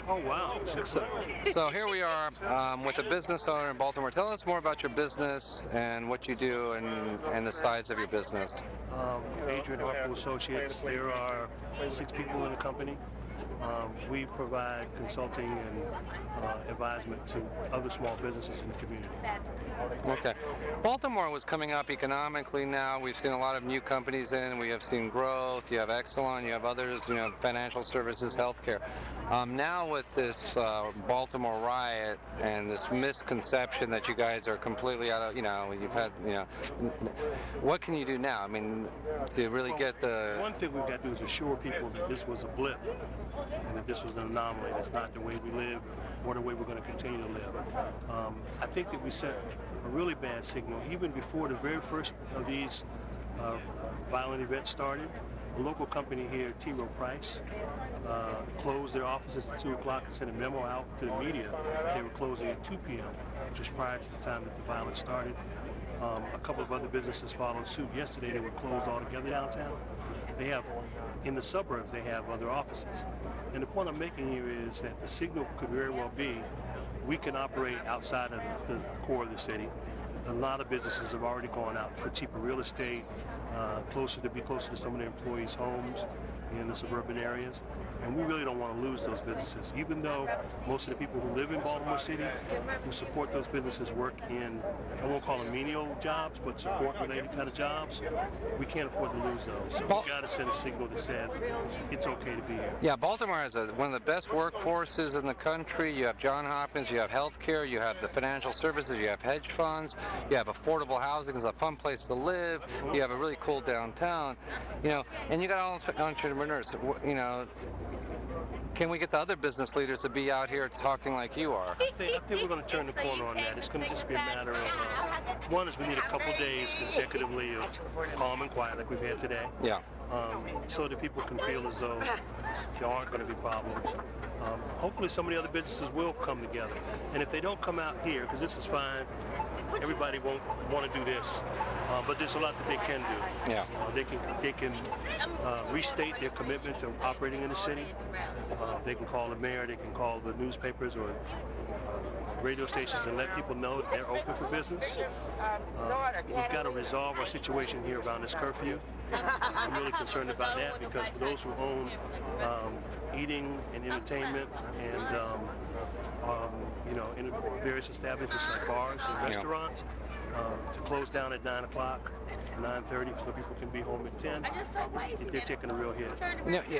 Oh, wow. So here we are with a business owner in Baltimore. Tell us more about your business and what you do and the size of your business. Adrian Harpool Associates. There are 6 people in the company. We provide consulting and advisement to other small businesses in the community. Okay. Baltimore was coming up economically now. We've seen a lot of new companies in. We have seen growth. You have Exelon. You have others. You have financial services, healthcare. Now with this Baltimore riot and this misconception that you guys are completely out of, you've had, what can you do now? I mean, to really get the... One thing we've got to do is assure people that this was a blip and that this was an anomaly. That's not the way we live or the way we're going to continue to live. I think that we sent a really bad signal even before the very first of these violent events started. A local company here, T. Rowe Price, closed their offices at 2 o'clock and sent a memo out to the media that they were closing at 2 p.m., which was prior to the time that the violence started. A couple of other businesses followed suit yesterday. They were closed altogether downtown. They have, in the suburbs, they have other offices. And the point I'm making here is that the signal could very well be we can operate outside of the core of the city. A lot of businesses have already gone out for cheaper real estate, be closer to some of their employees' homes in the suburban areas. And we really don't want to lose those businesses. Even though most of the people who live in Baltimore City, who support those businesses, work in, I won't call them menial jobs, but support-related kind of jobs, we can't afford to lose those. So we've got to send a signal that says it's okay to be here. Yeah, Baltimore is one of the best workforces in the country. You have Johns Hopkins, you have healthcare, you have the financial services, you have hedge funds, you have affordable housing. It's a fun place to live. You have a really cool downtown, and you got all entrepreneurs, Can we get the other business leaders to be out here talking like you are? I think we're going to turn the corner on that. It's going to just be a matter of, one is we need a couple days consecutively of calm and quiet like we've had today. Yeah. So that people can feel as though there aren't going to be problems. Hopefully some of the other businesses will come together. And if they don't come out here, because this is fine, everybody won't want to do this. But there's a lot that they can do. Yeah. They can restate their commitment to operating in the city. They can call the mayor, they can call the newspapers or radio stations and let people know that they're open for business. We've got to resolve our situation here around this curfew. I'm really concerned about that because for those who own eating and entertainment and in various establishments like bars and restaurants, to close down at 9 o'clock, 9:30, so people can be home at 10. They're taking a real hit.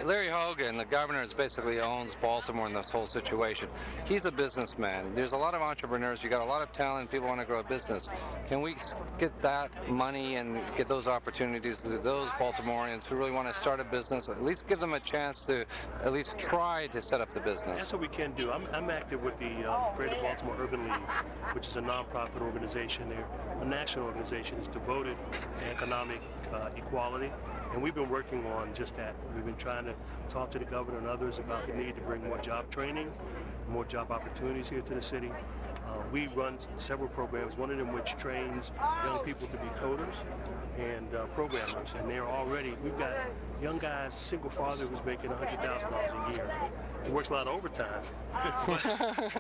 Larry Hogan, the governor, basically owns Baltimore in this whole situation. He's a businessman. There's a lot of entrepreneurs. You got a lot of talent. People want to grow a business. Can we get that money and get those opportunities to those Baltimoreans who really want to start a business? At least give them a chance to at least try to set up the business. That's what we can do. I'm active with the Greater Baltimore Urban League, which is a nonprofit organization. They're a national organization. It's devoted to economic equality, and we've been working on just that. We've been trying to talk to the governor and others about the need to bring more job training, more job opportunities here to the city. We run several programs, one of them which trains young people to be coders and programmers, and they're already, we've got young guys, single father who's making $100,000 a year. He works a lot of overtime,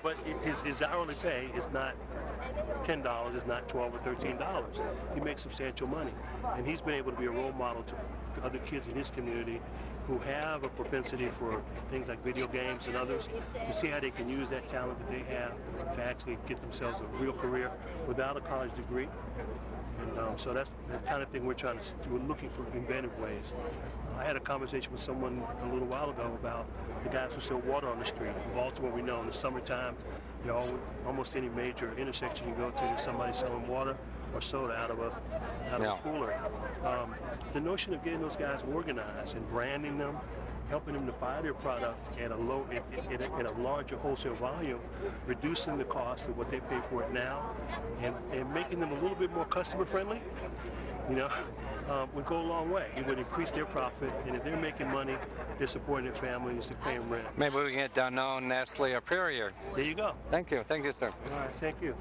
but his hourly pay is not $10, it's not $12 or $13. He makes substantial money, and he's been able to be a role model to other kids in his community who have a propensity for things like video games and others, to see how they can use that talent that they have to actually get themselves a real career without a college degree. And so that's the kind of thing we're trying to do. We're looking for inventive ways. I had a conversation with someone a little while ago about the guys who sell water on the street. In Baltimore, we know in the summertime, almost any major intersection you go to, there's somebody selling water or soda out of a cooler. The notion of getting those guys organized and branding them, helping them to buy their products at a larger wholesale volume, reducing the cost of what they pay for it now, and making them a little bit more customer friendly, would go a long way. It would increase their profit, and if they're making money, they're supporting their families, they're paying rent. Maybe we can get Danone, Nestle, or Perrier. There you go. Thank you, sir. All right, thank you.